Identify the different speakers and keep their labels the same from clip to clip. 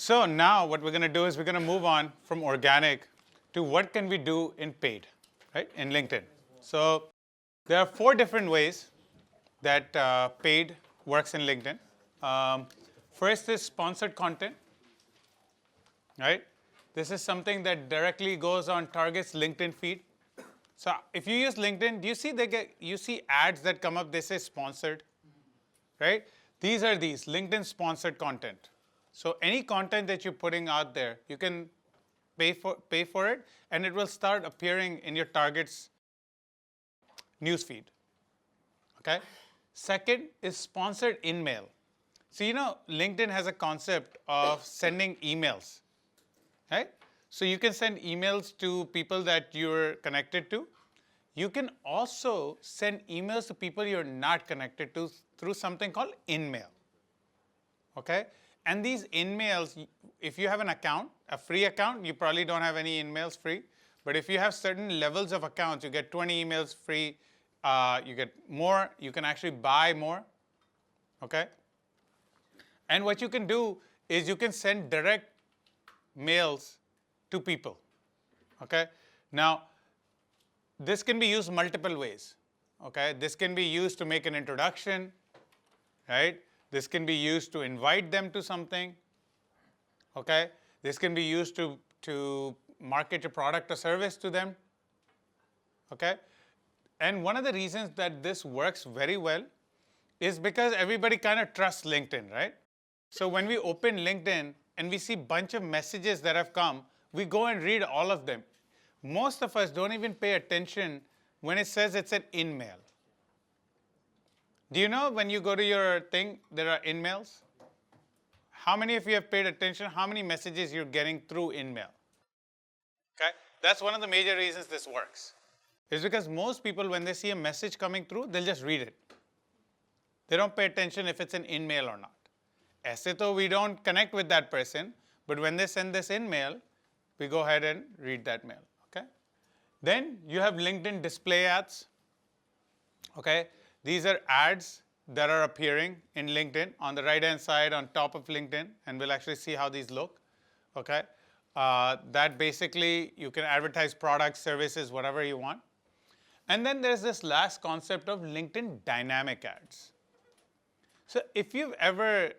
Speaker 1: So now what we're going to do is we're going to move on from organic to what can we do in paid, right, in LinkedIn. So there are 4 different ways that paid works in LinkedIn. First is sponsored content, right? This is something that directly goes on target's LinkedIn feed. So if you use LinkedIn, do you see you see ads that come up, they say sponsored, right? These are LinkedIn sponsored content. So any content that you're putting out there, you can pay for it, and it will start appearing in your target's newsfeed. Okay? Second is sponsored InMail. So LinkedIn has a concept of sending emails, right? So you can send emails to people that you're connected to. You can also send emails to people you're not connected to through something called InMail. Okay? And these InMails, if you have an account, a free account, you probably don't have any InMails free. But if you have certain levels of accounts, you get 20 emails free. You get more. You can actually buy more. Okay? And what you can do is you can send direct mails to people. Okay? Now, this can be used multiple ways. Okay? This can be used to make an introduction, right? This can be used to invite them to something. Okay? This can be used to market your product or service to them. Okay? And one of the reasons that this works very well is because everybody kind of trusts LinkedIn, right? So when we open LinkedIn and we see a bunch of messages that have come, we go and read all of them. Most of us don't even pay attention when it says it's an InMail. Do you know when you go to your thing, there are InMails? How many of you have paid attention how many messages you're getting through InMail? Okay? That's one of the major reasons this works. It's because most people, when they see a message coming through, they'll just read it. They don't pay attention if it's an InMail or not. Aise to we don't connect with that person, but when they send this InMail, we go ahead and read that mail. Okay? Then you have LinkedIn display ads. Okay? These are ads that are appearing in LinkedIn on the right-hand side on top of LinkedIn, and we'll actually see how these look. Okay? That basically, you can advertise products, services, whatever you want. And then there's this last concept of LinkedIn dynamic ads. So if you've ever,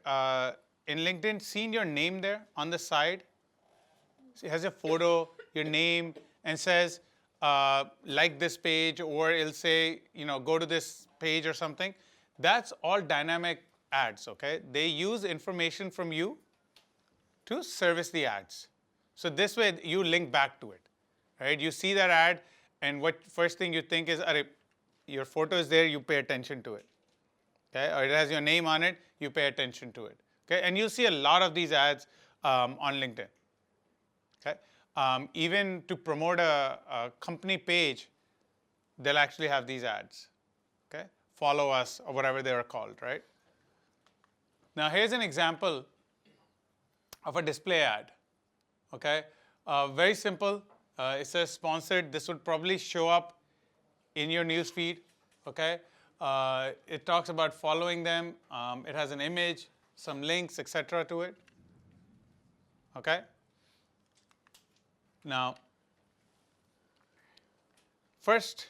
Speaker 1: in LinkedIn, seen your name there on the side, it has a photo, your name, and says, like this page, or it'll say, go to this page or something. That's all dynamic ads, okay? They use information from you to service the ads. So this way, you link back to it, right? You see that ad, and what first thing you think is, your photo is there, you pay attention to it. Okay? Or it has your name on it, you pay attention to it. Okay? And you'll see a lot of these ads on LinkedIn. Okay? Even to promote a company page, they'll actually have these ads. Okay? Follow us, or whatever they are called, right? Now here's an example of a display ad. Okay? Very simple. It says sponsored. This would probably show up in your news feed. Okay? It talks about following them. It has an image, some links, etc. to it. Okay? Now, first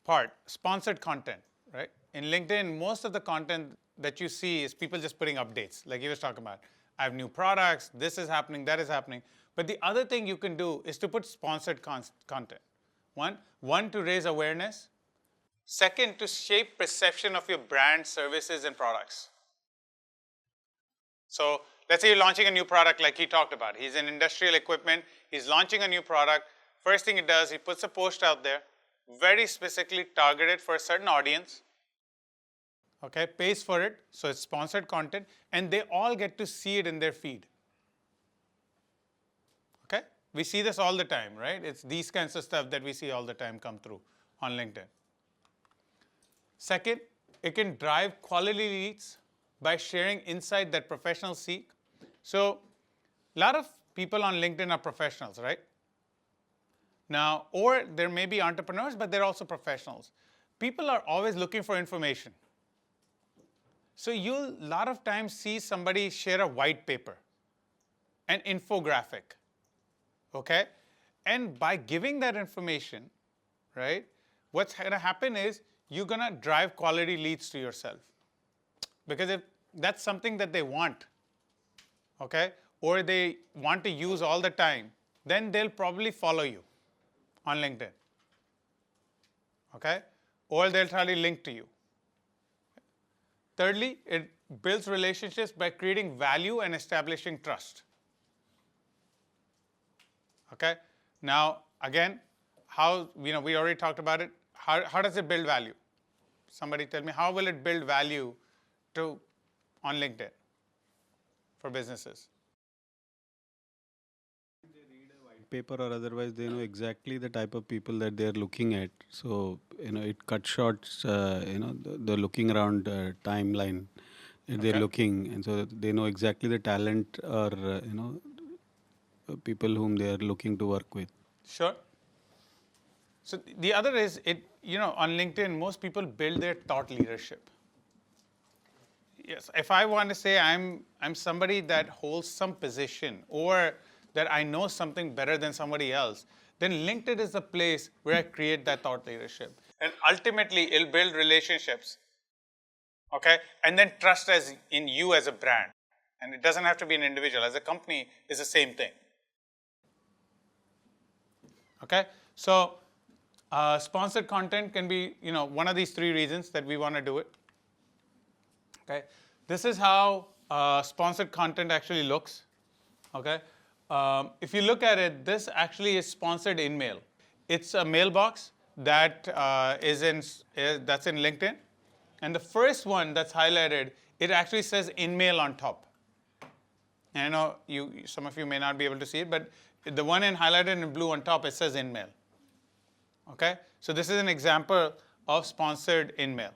Speaker 1: part, sponsored content, right? In LinkedIn, most of the content that you see is people just putting updates, like you was talking about. I have new products, this is happening, that is happening. But the other thing you can do is to put sponsored content. One, to raise awareness. Second, to shape perception of your brand, services, and products. So let's say you're launching a new product like he talked about. He's in industrial equipment. He's launching a new product. First thing he does, he puts a post out there, very specifically targeted for a certain audience. Okay, pays for it, so it's sponsored content, and they all get to see it in their feed. Okay? We see this all the time, right? It's these kinds of stuff that we see all the time come through on LinkedIn. Second, it can drive quality leads by sharing insight that professionals seek. So a lot of people on LinkedIn are professionals, right? Now, or there may be entrepreneurs, but they're also professionals. People are always looking for information. So you'll a lot of times see somebody share a white paper, an infographic. Okay? And by giving that information, right, what's going to happen is you're going to drive quality leads to yourself. Because if that's something that they want, okay, or they want to use all the time, then they'll probably follow you on LinkedIn. Okay? Or they'll try to link to you. Thirdly, it builds relationships by creating value and establishing trust. Okay? Now, again, how, we already talked about it. How does it build value? Somebody tell me, how will it build value on LinkedIn for businesses?
Speaker 2: Paper or otherwise, they know exactly the type of people that they're looking at. So, it cuts short, the looking around timeline that they're looking. And so they know exactly the talent or, people whom they are looking to work with.
Speaker 1: Sure. So the other is, on LinkedIn, most people build their thought leadership. Yes, if I want to say I'm somebody that holds some position or that I know something better than somebody else, then LinkedIn is the place where I create that thought leadership. And ultimately, it'll build relationships, okay? And then trust in you as a brand. And it doesn't have to be an individual. As a company, it's the same thing. Okay? So sponsored content can be, one of these three reasons that we want to do it. Okay? This is how sponsored content actually looks. Okay? If you look at it, this actually is sponsored InMail. It's a mailbox that that's in LinkedIn. And the first one that's highlighted, it actually says InMail on top. And I know some of you may not be able to see it, but the one highlighted in blue on top, it says InMail. Okay? So this is an example of sponsored InMail.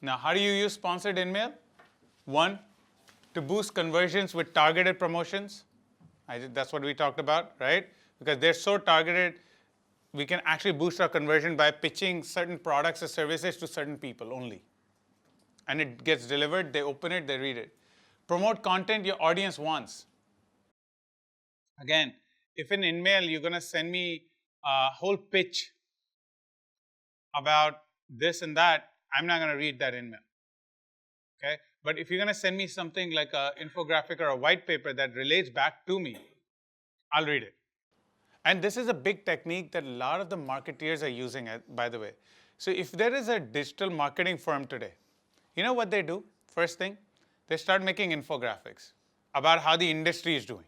Speaker 1: Now, how do you use sponsored InMail? One, to boost conversions with targeted promotions. That's what we talked about, right? Because they're so targeted, we can actually boost our conversion by pitching certain products or services to certain people only. And it gets delivered, they open it, they read it. Promote content your audience wants. Again, if in InMail you're going to send me a whole pitch about this and that, I'm not going to read that InMail. Okay? But if you're going to send me something like an infographic or a white paper that relates back to me, I'll read it. And this is a big technique that a lot of the marketeers are using, by the way. So if there is a digital marketing firm today, you know what they do? First thing, they start making infographics about how the industry is doing.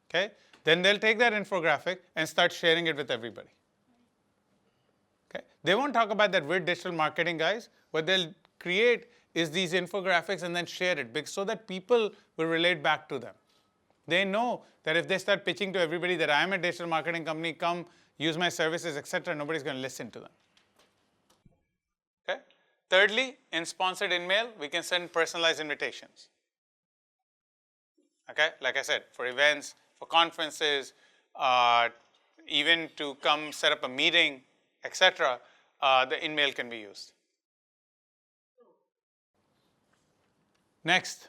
Speaker 1: Okay? Then they'll take that infographic and start sharing it with everybody. Okay? They won't talk about that we're digital marketing guys. What they'll create is these infographics and then share it so that people will relate back to them. They know that if they start pitching to everybody that I'm a digital marketing company, come use my services, etc., nobody's going to listen to them. Okay? Thirdly, in sponsored InMail, we can send personalized invitations. Okay? Like I said, for events, for conferences, even to come set up a meeting, etc., the InMail can be used. Next.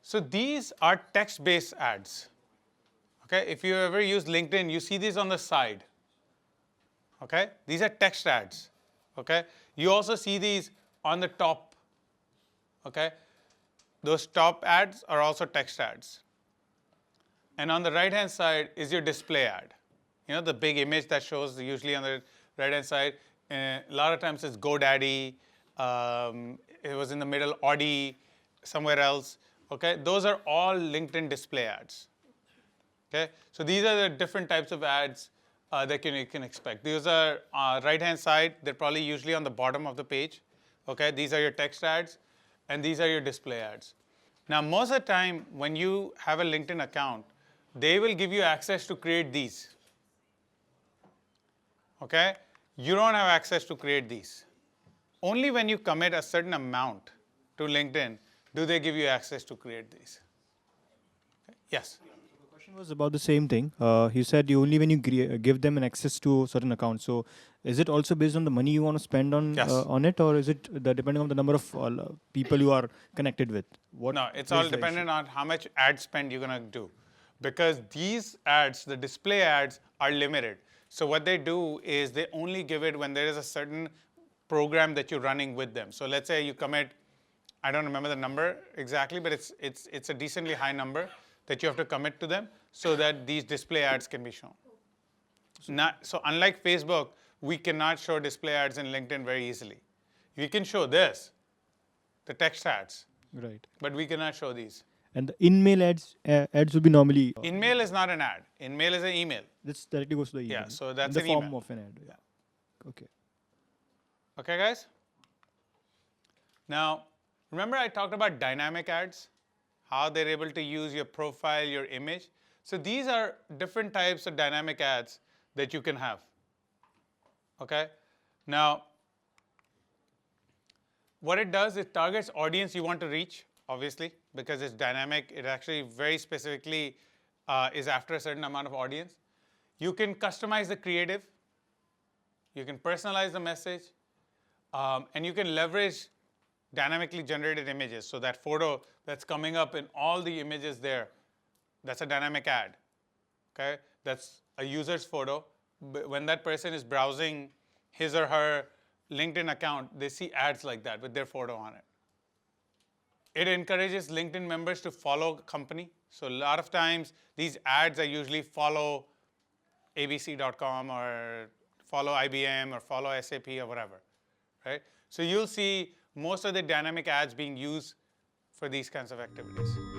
Speaker 1: So these are text-based ads. Okay? If you ever use LinkedIn, you see these on the side. Okay? These are text ads. Okay? You also see these on the top. Okay? Those top ads are also text ads. And on the right-hand side is your display ad. The big image that shows usually on the right-hand side. A lot of times it's GoDaddy. It was in the middle, Audi, somewhere else. Okay? Those are all LinkedIn display ads. Okay? So these are the different types of ads that you can expect. These are right-hand side. They're probably usually on the bottom of the page. Okay? These are your text ads, and these are your display ads. Now, most of the time, when you have a LinkedIn account, they will give you access to create these. Okay? You don't have access to create these. Only when you commit a certain amount to LinkedIn do they give you access to create these. Okay? Yes?
Speaker 3: The question question was about the same thing. You said you only when you give them an access to certain accounts. So is it also based on the money you want to spend
Speaker 1: Yes.
Speaker 3: on it, or is it depending on the number of people you are connected with?
Speaker 1: No, it's
Speaker 3: where's
Speaker 1: all
Speaker 3: the
Speaker 1: dependent
Speaker 3: issue?
Speaker 1: on how much ad spend you're going to do. Because these ads, the display ads, are limited. So what they do is they only give it when there is a certain program that you're running with them. So let's say you commit, I don't remember the number exactly, but it's a decently high number that you have to commit to them so that these display ads can be shown. So unlike Facebook, we cannot show display ads in LinkedIn very easily. We can show this, the text ads,
Speaker 3: Right.
Speaker 1: but we cannot show these.
Speaker 3: And the InMail ads will be normally
Speaker 1: InMail is not an ad. InMail is an email.
Speaker 3: this directly goes to the email.
Speaker 1: Yeah, so that's
Speaker 3: in the
Speaker 1: an
Speaker 3: form
Speaker 1: email.
Speaker 3: of an ad. Yeah. Okay.
Speaker 1: Okay, guys? Now, remember I talked about dynamic ads, how they're able to use your profile, your image. So these are different types of dynamic ads that you can have. Okay? Now, what it does, it targets audience you want to reach, obviously, because it's dynamic. It actually very specifically is after a certain amount of audience. You can customize the creative. You can personalize the message. And you can leverage dynamically generated images. So that photo that's coming up in all the images there, that's a dynamic ad. Okay? That's a user's photo. When that person is browsing his or her LinkedIn account, they see ads like that with their photo on it. It encourages LinkedIn members to follow a company. So a lot of times, these ads are usually follow abc.com or follow IBM or follow SAP or whatever, right? So you'll see most of the dynamic ads being used for these kinds of activities.